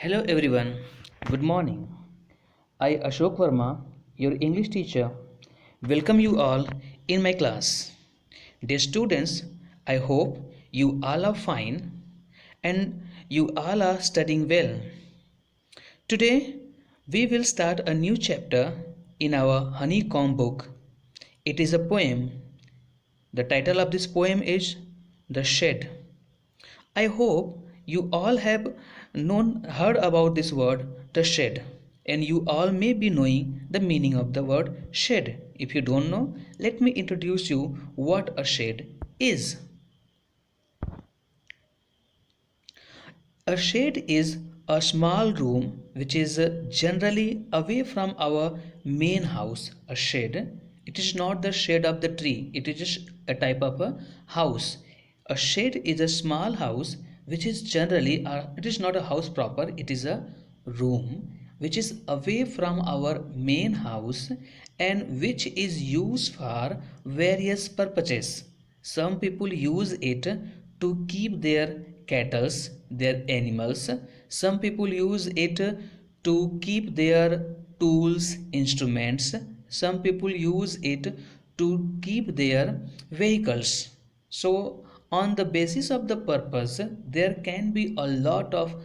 Hello everyone, good morning. I Ashok Verma, your English teacher, welcome you all in my class. Dear students, I hope you all are fine and you all are studying well. Today we will start a new chapter in our honeycomb book. It is a poem. The title of this poem is The Shed. I hope you all have heard about this word, the shed, and you all may be knowing the meaning of the word shed. If you don't know, let me introduce you what a shed is. A shed is a small room which is generally away from our main house. A shed. It is not the shade of the tree. It is just a type of a house. A shed is a small house which is generally it is not a house proper. It is a room which is away from our main house and which is used for various purposes. Some people use it to keep their cattle, their animals. Some people use it to keep their tools, instruments. Some people use it to keep their vehicles. So on the basis of the purpose, there can be a lot of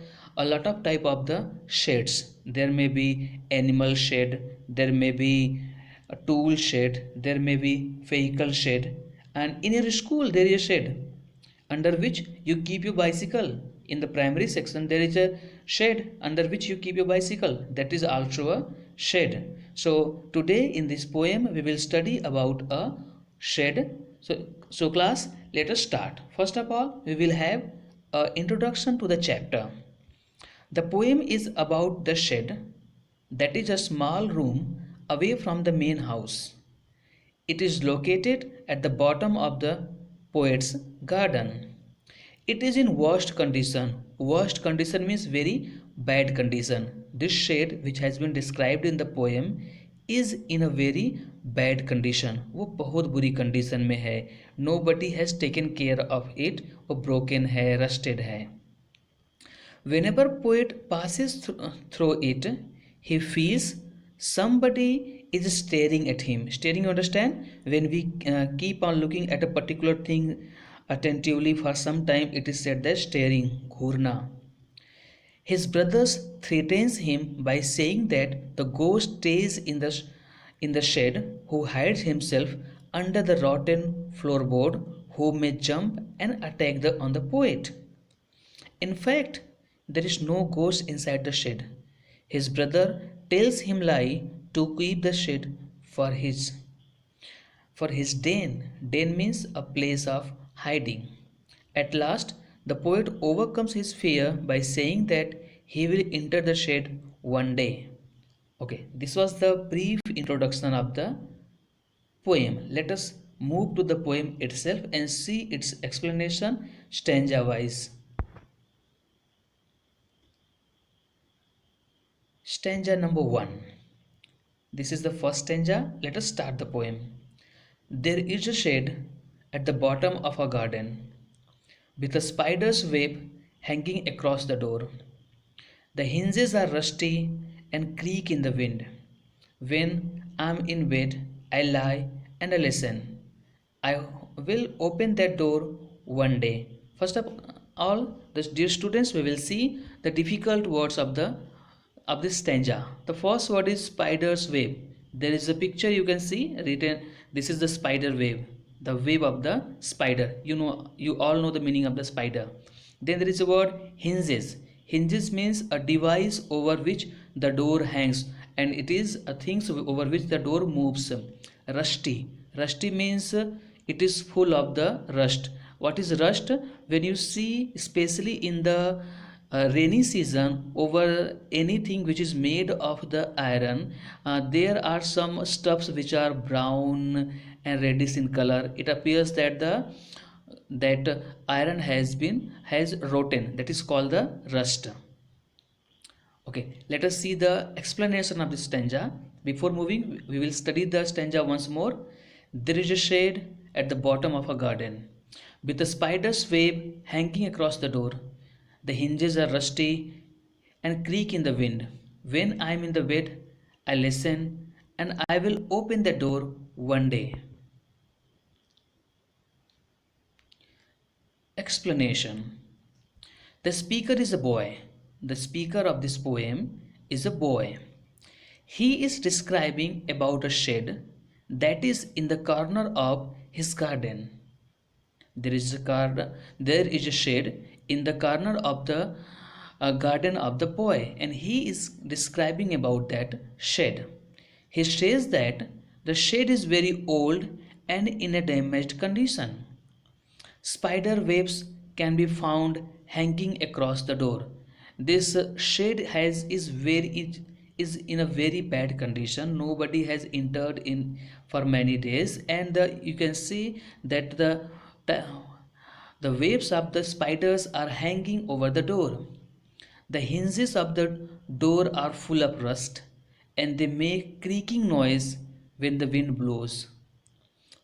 type of the sheds. There may be animal shed, there may be a tool shed, there may be vehicle shed, and in your school there is a shed under which you keep your bicycle. In the primary section there is a shed under which you keep your bicycle, that is also a shed. So today in this poem we will study about a shed. So class, let us start. First of all, we will have an introduction to the chapter. The poem is about the shed, that is a small room away from the main house. It is located at the bottom of the poet's garden. It is in worst condition. Worst condition means very bad condition. This shed which has been described in the poem is in a very bad condition. वो बहुत बुरी condition में है. Nobody has taken care of it. वो broken है, rusted है. Whenever poet passes through it, he feels somebody is staring at him. Staring, you understand? When we keep on looking at a particular thing attentively for some time, it is said that staring, ghurna. His brothers threatens him by saying that the ghost stays in the shed, who hides himself under the rotten floorboard, who may jump and attack on the poet. In fact, there is no ghost inside the shed. His brother tells him lie to keep the shed for his den. Den means a place of hiding. At last, the poet overcomes his fear by saying that he will enter the shed one day. Okay, this was the brief introduction of the poem. Let us move to the poem itself and see its explanation stanza wise. Stanza number 1. This is the first stanza. Let us start the poem. There is a shed at the bottom of a garden with a spider's web hanging across the door. The hinges are rusty and creak in the wind. When I'm in bed, I lie and I listen. I will open that door one day. First of all, the dear students, we will see the difficult words of this stanza. The first word is spider's web. There is a picture you can see written. This is the spider web, the web of the spider. You all know the meaning of the spider. Then there is a word hinges. Hinges means a device over which the door hangs, and it is a thing over which the door moves. Rusty. Rusty means it is full of the rust. What is rust? When you see, especially in the rainy season, over anything which is made of the iron, there are some stuffs which are brown and reddish in color. It appears that the that iron has rotten, that is called the rust. Okay, let us see the explanation of this stanza. Before moving, we will study the stanza once more. There is a shade at the bottom of a garden with a spider's web hanging across the door. The hinges are rusty and creak in the wind. When I am in the bed, I listen and I will open the door one day. Explanation. The speaker is a boy. The speaker of this poem is a boy. He is describing about a shed that is in the corner of his garden. There is a shed in the corner of the garden of the boy, and he is describing about that shed. He says that the shed is very old and in a damaged condition. Spider webs can be found hanging across the door. This shed is in a very bad condition. Nobody has entered in for many days, and you can see that the the webs of the spiders are hanging over the door. The hinges of the door are full of rust, and they make creaking noise when the wind blows.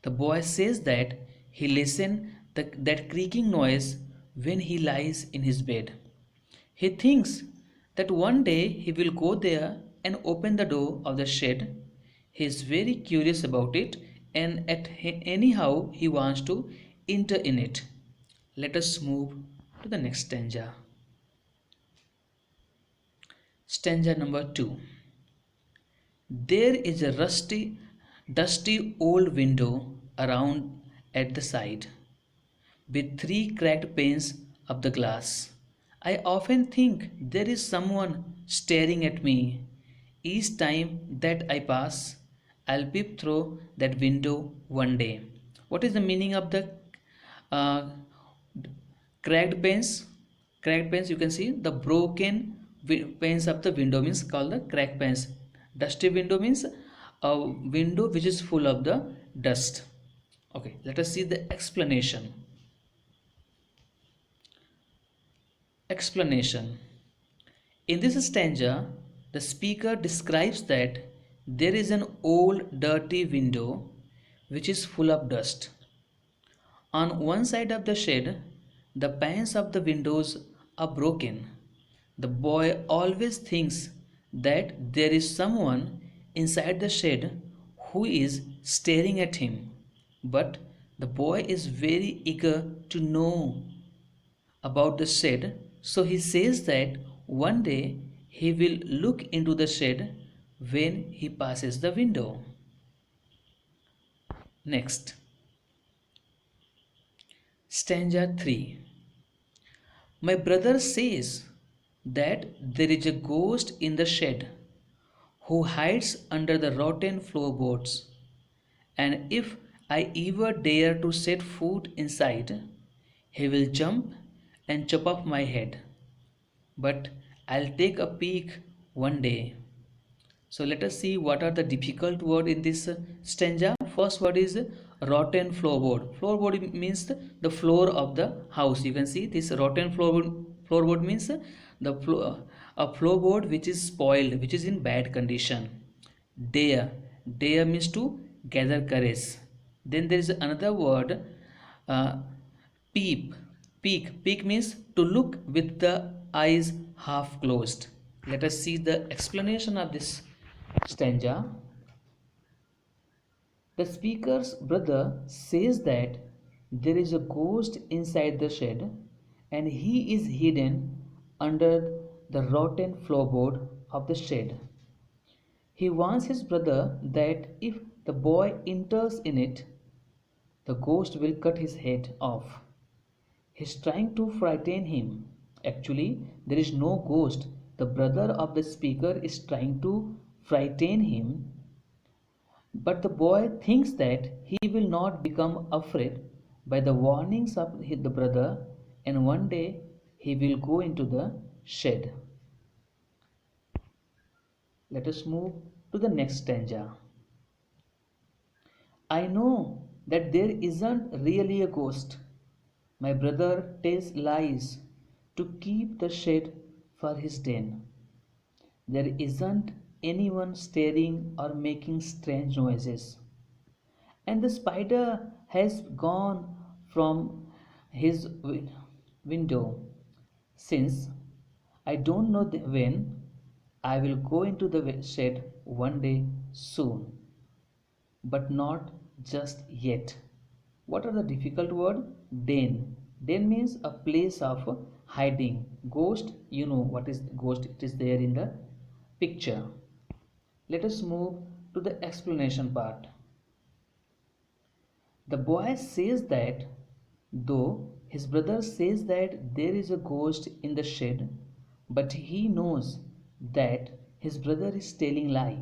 The boy says that he listens that creaking noise when he lies in his bed. He thinks that one day he will go there and open the door of the shed. He is very curious about it, and anyhow he wants to enter in it. Let us move to the next stanza. Stanza number 2. There is a dusty old window around at the side, with three cracked panes of the glass. I often think there is someone staring at me. Each time that I pass, I'll peep through that window one day. What is the meaning of the uh, cracked panes? Cracked panes, you can see the broken panes of the window means called the cracked panes. Dusty window means a window which is full of the dust. Okay, let us see the explanation. Explanation. In this stanza, the speaker describes that there is an old dirty window which is full of dust. On one side of the shed, the panes of the windows are broken. The boy always thinks that there is someone inside the shed who is staring at him. But the boy is very eager to know about the shed, so he says that one day he will look into the shed when he passes the window. Next, stanza 3. My brother says that there is a ghost in the shed who hides under the rotten floorboards, and if I ever dare to set foot inside, he will jump and chop off my head. But I'll take a peek one day. So let us see what are the difficult word in this stanza. First word is rotten floorboard. Floorboard means the floor of the house. You can see this rotten floorboard. Floorboard means the floor, a floorboard which is spoiled, which is in bad condition. Dare. Dare means to gather courage. Then there is another word, uh, peep. Peek. Peek means to look with the eyes half closed. Let us see the explanation of this stanza. The speaker's brother says that there is a ghost inside the shed and he is hidden under the rotten floorboard of the shed. He warns his brother that if the boy enters in it, the ghost will cut his head off. He's trying to frighten him. Actually, there is no ghost. The brother of the speaker is trying to frighten him, but the boy thinks that he will not become afraid by the warnings of the brother, and one day he will go into the shed. Let us move to the next stanza. I know that there isn't really a ghost. My brother tells lies to keep the shed for his den. There isn't anyone staring or making strange noises. And the spider has gone from his window since I don't know when. I will go into the shed one day soon, but not just yet. What are the difficult word? Den. Den means a place of hiding. Ghost, you know what is ghost? It is there in the picture. Let us move to the explanation part. The boy says that though his brother says that there is a ghost in the shed, but he knows that his brother is telling lie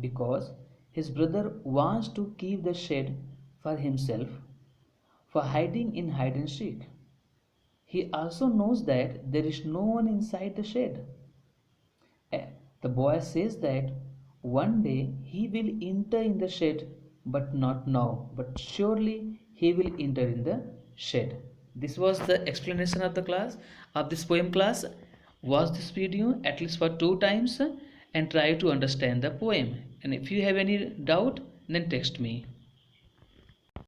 because his brother wants to keep the shed for himself for hiding in hide and seek. He also knows that there is no one inside the shed. The boy says that one day he will enter in the shed, but not now, but surely he will enter in the shed. This was the explanation of the class of this poem class. Watch this video at least for 2 times and try to understand the poem. And if you have any doubt, then text me.